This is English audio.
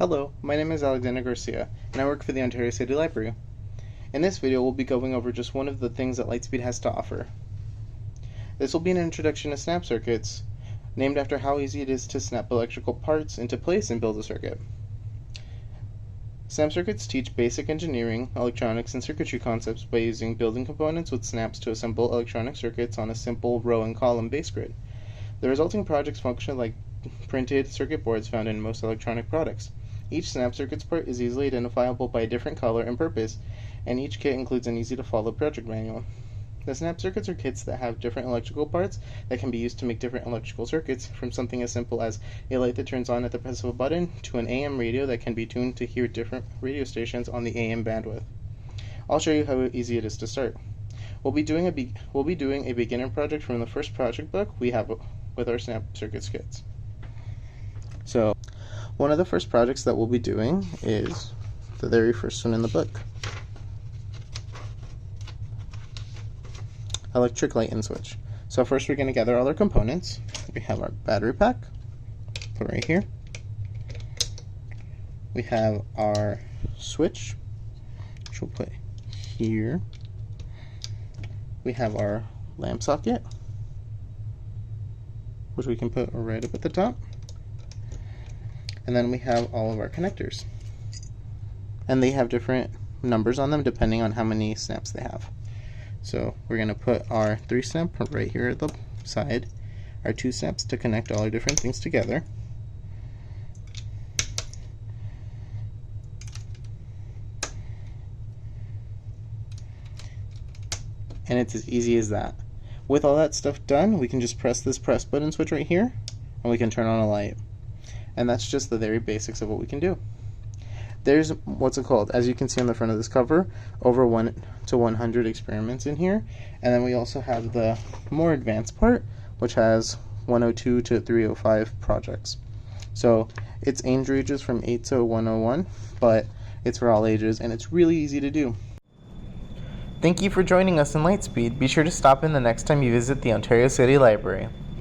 Hello, my name is Alexander Garcia, and I work for the Ontario City Library. In this video, we'll be going over just one of the things that Lightspeed has to offer. This will be an introduction to snap circuits, named after how easy it is to snap electrical parts into place and build a circuit. Snap circuits teach basic engineering, electronics, and circuitry concepts by using building components with snaps to assemble electronic circuits on a simple row and column base grid. The resulting projects function like printed circuit boards found in most electronic products. Each snap circuits part is easily identifiable by a different color and purpose, and each kit includes an easy-to-follow project manual. The snap circuits are kits that have different electrical parts that can be used to make different electrical circuits, from something as simple as a light that turns on at the press of a button to an AM radio that can be tuned to hear different radio stations on the AM bandwidth. I'll show you how easy it is to start. We'll be doing a beginner project from the first project book we have with our snap circuits kits. So, one of the first projects that we'll be doing is the very first one in the book. Electric light and switch. So first we're going to gather all our components. We have our battery pack, put right here. We have our switch, which we'll put here. We have our lamp socket, which we can put right up at the top. And then we have all of our connectors. And they have different numbers on them depending on how many snaps they have. So we're going to put our 3 snap right here at the side, our 2 snaps to connect all our different things together. And it's as easy as that. With all that stuff done, we can just press this press button switch right here, and we can turn on a light. And that's just the very basics of what we can do. There's, as you can see on the front of this cover, over 1 to 100 experiments in here. And then we also have the more advanced part, which has 102 to 305 projects. So it's age ranges from 8 to 101, but it's for all ages, and it's really easy to do. Thank you for joining us in Lightspeed. Be sure to stop in the next time you visit the Ontario City Library.